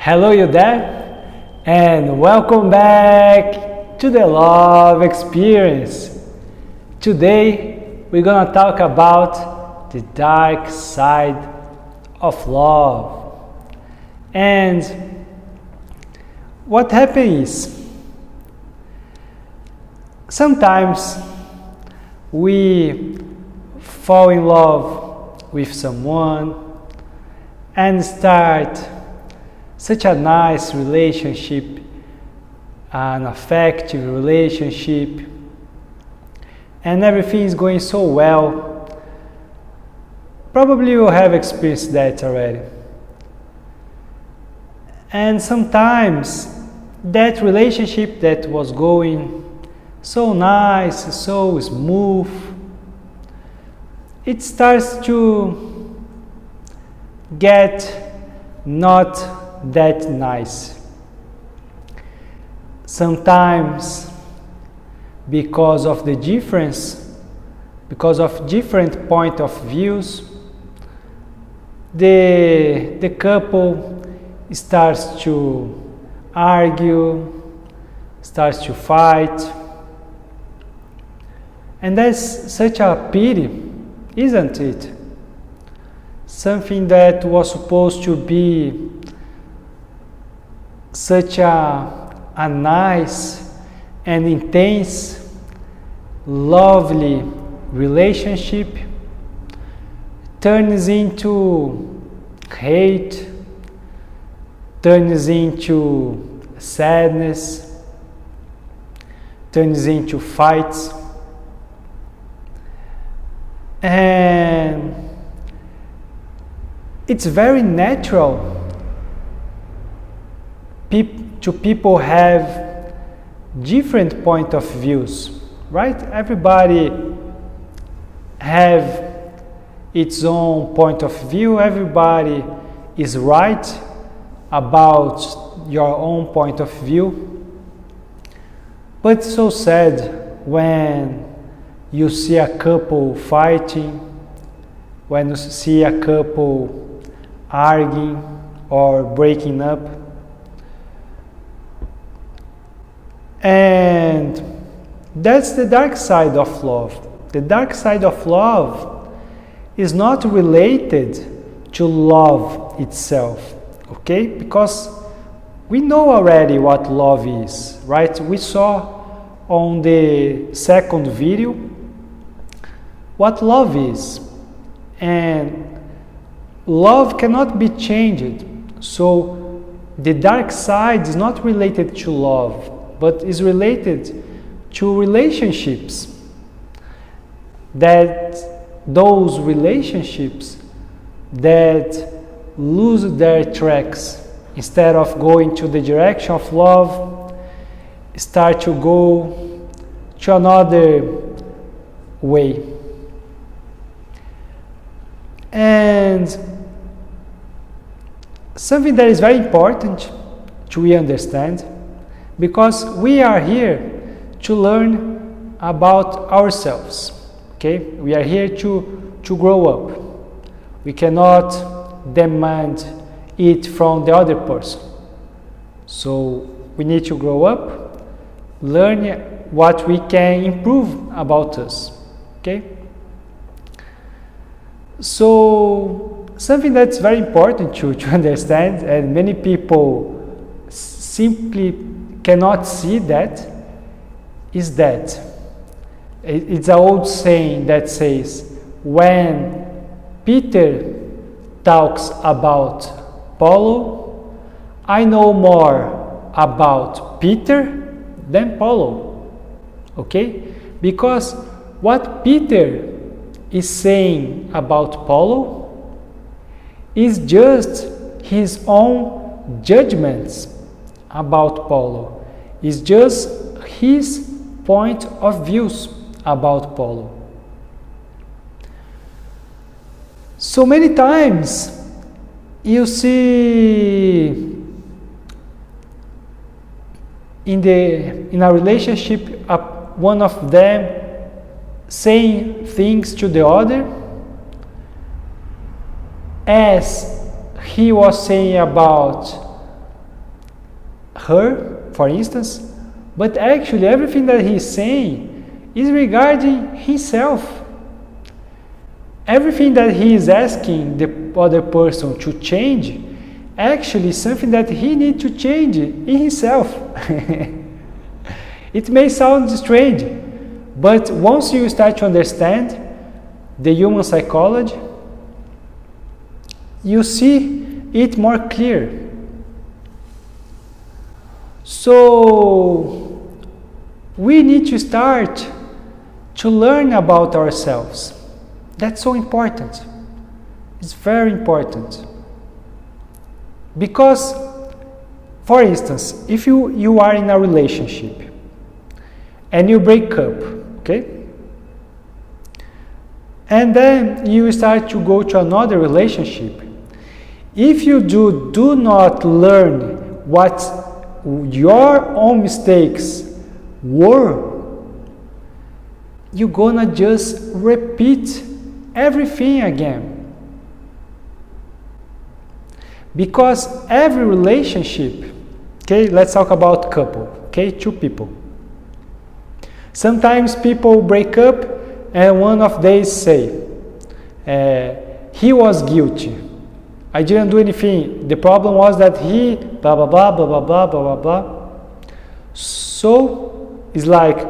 Hello, you there, and welcome back to the Love Experience. Today, we're gonna talk about the dark side of love. And what happens is, sometimes we fall in love with someone and start such a nice relationship, an affective relationship, and everything is going so well. Probably you have experienced that already. And sometimes that relationship that was going so nice, so smooth, it starts to get not that nice. Sometimes because of the difference, because of different point of views, the couple starts to argue, starts to fight, and that's such a pity, isn't it? Something that was supposed to be such a nice and intense, lovely relationship turns into hate, turns into sadness, turns into fights, and it's very natural to people have different point of views, right? Everybody have its own point of view. Everybody is right about your own point of view. But it's so sad when you see a couple fighting, when you see a couple arguing or breaking up. And that's the dark side of love. The dark side of love is not related to love itself, okay? Because we know already what love is, right? We saw on the second video what love is. And love cannot be changed. So the dark side is not related to love, but is related to relationships. That those relationships that lose their tracks, instead of going to the direction of love, start to go to another way. And something that is very important to understand, because we are here to learn about ourselves, okay? We are here to grow up. We cannot demand it from the other person. So we need to grow up, learn what we can improve about us, okay? So something that's very important to understand, and many people simply cannot see that, is that it's an old saying that says, when Peter talks about Paulo, I know more about Peter than Paulo, okay? Because what Peter is saying about Paulo is just his own judgments about Paulo. It's just his point of views about Paulo. So many times you see in a relationship one of them saying things to the other as he was saying about her, for instance, but actually everything that he's saying is regarding himself. Everything that he is asking the other person to change actually is something that he needs to change in himself. It may sound strange, but once you start to understand the human psychology, you see it more clear. So we need to start to learn about ourselves. That's so important. It's very important. Because, for instance, if you are in a relationship and you break up, okay? And then you start to go to another relationship. If you do not learn what your own mistakes were, you're gonna just repeat everything again. Because every relationship, okay, let's talk about couple, okay, two people. Sometimes people break up and one of them say, he was guilty. I didn't do anything. The problem was that he blah blah blah blah blah blah blah blah blah. So it's like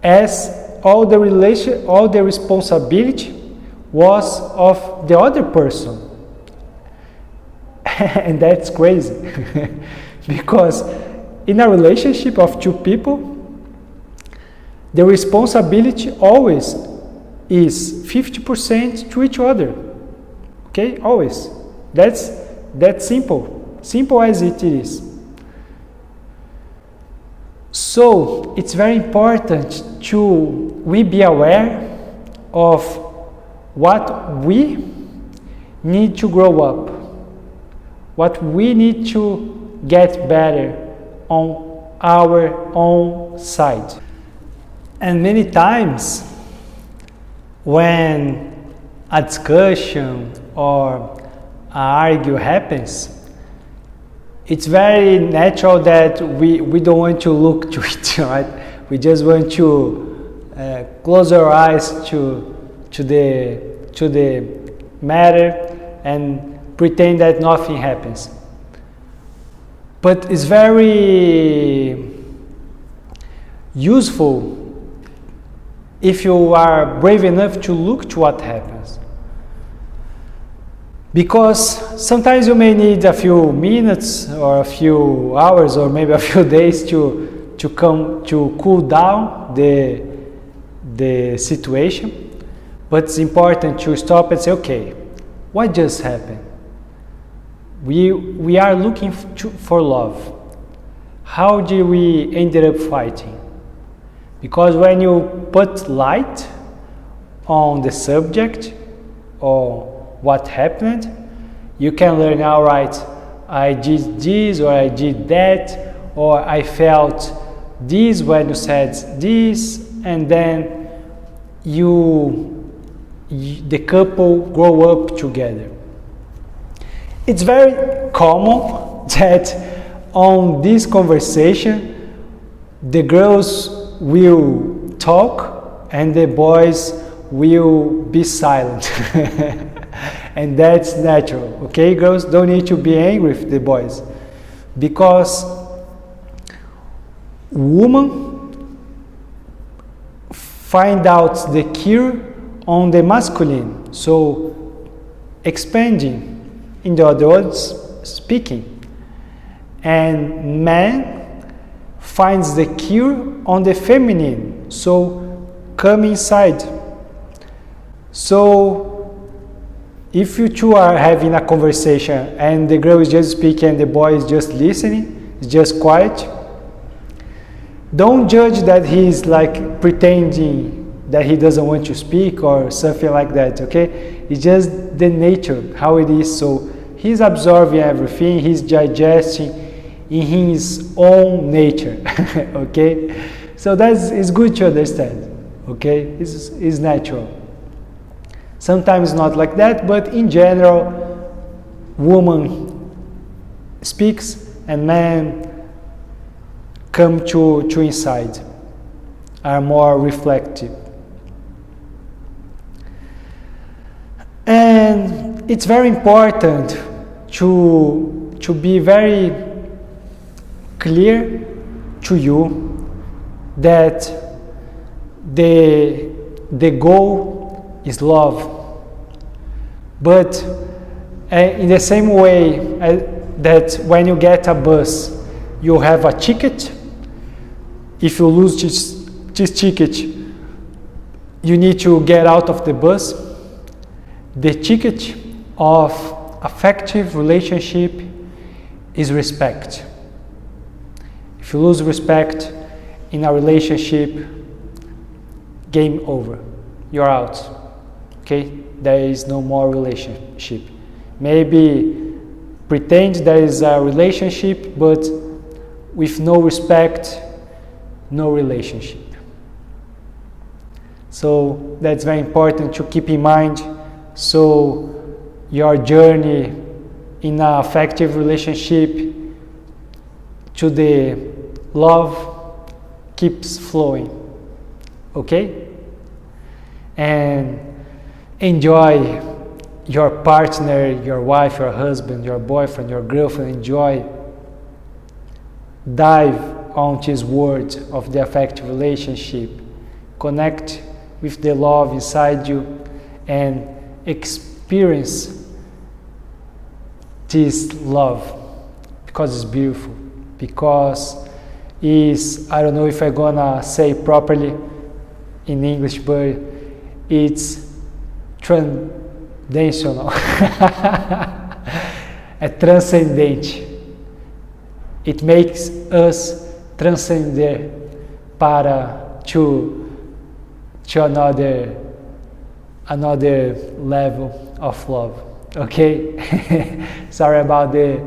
as all the responsibility was of the other person. And that's crazy. Because in a relationship of two people, the responsibility always is 50% to each other. Okay, always. That's simple. Simple as it is. So it's very important we be aware of what we need to grow up, what we need to get better on our own side. And many times when a discussion or an argue happens, it's very natural that we don't want to look to it, right? We just want to close our eyes to the matter and pretend that nothing happens. But it's very useful if you are brave enough to look to what happens. Because sometimes you may need a few minutes or a few hours or maybe a few days to cool down the situation. But it's important to stop and say, okay, what just happened? We are looking for love. How did we end up fighting? Because when you put light on the subject or what happened, you can learn, all right, I did this or I did that, or I felt this when you said this, and then the couple grow up together. It's very common that on this conversation, the girls will talk and the boys will be silent. And that's natural, okay? Girls don't need to be angry with the boys, because women find out the cure on the masculine, so expanding, in the other words, speaking, and man finds the cure on the feminine, so come inside. So if you two are having a conversation and the girl is just speaking and the boy is just listening, it's just quiet, don't judge that he's like pretending that he doesn't want to speak or something like that, okay? It's just the nature, how it is. So he's absorbing everything, he's digesting in his own nature, okay? So it's good to understand, okay? It's natural. Sometimes not like that, but in general, woman speaks and men come to inside, are more reflective. And it's very important to be very clear to you that the goal is love. But in the same way that when you get a bus, you have a ticket. If you lose this ticket, you need to get out of the bus. The ticket of affective relationship is respect. If you lose respect in a relationship, game over. You're out. Okay? There is no more relationship. Maybe pretend there is a relationship, but with no respect, no relationship. So that's very important to keep in mind. So your journey in an affective relationship to the love keeps flowing. Okay? And enjoy your partner, your wife, your husband, your boyfriend, your girlfriend. Enjoy. Dive onto this world of the affective relationship. Connect with the love inside you and experience this love, because it's beautiful, because it's, I don't know if I'm gonna say properly in English, but it's transcendental. É transcendente. It makes us transcender para to another level of love. Okay? Sorry about the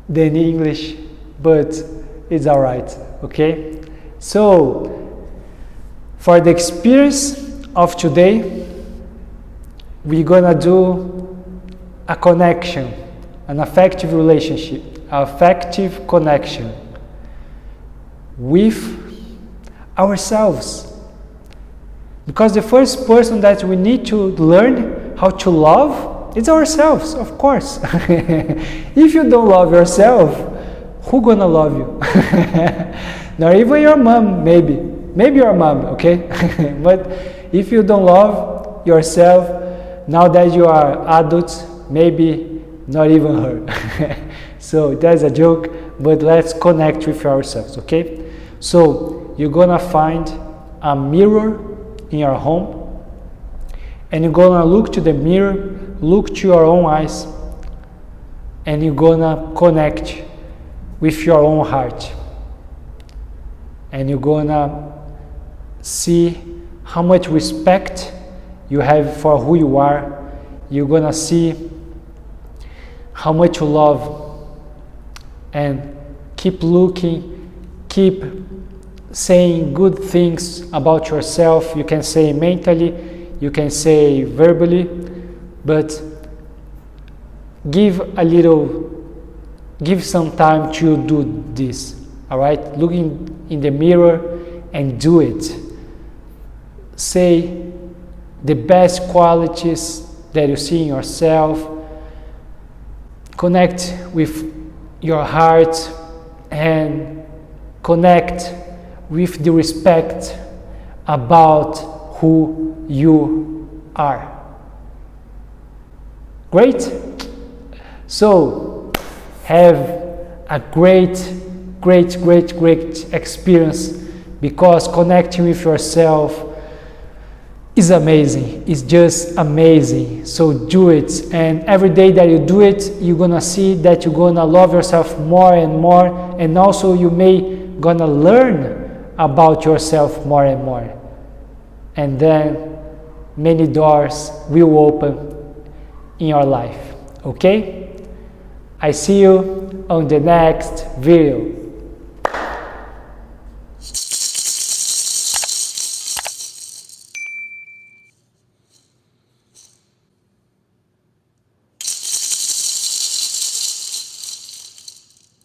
English, but it's all right. Okay? So for the experience of today, we're gonna do a connection, an affective relationship, affective connection with ourselves. Because the first person that we need to learn how to love is ourselves, of course. If you don't love yourself, who gonna love you? Not even your mom, maybe your mom, okay? But if you don't love yourself, now that you are adults, maybe not even her. So that's a joke, but let's connect with ourselves, okay? So you're gonna find a mirror in your home, and you're gonna look to the mirror, look to your own eyes, and you're gonna connect with your own heart, and you're gonna see how much respect you have for who you are. You're gonna see how much you love, and keep looking, keep saying good things about yourself. You can say mentally, you can say verbally, but give some time to do this. All right? Look in the mirror and do it. Say the best qualities that you see in yourself. Connect with your heart and connect with the respect about who you are. Great? So have a great experience, because connecting with yourself is amazing. It's just amazing. So do it, and every day that you do it, you're gonna see that you're gonna love yourself more and more, and also you may gonna learn about yourself more and more, and then many doors will open in your life. Okay? I see you on the next video.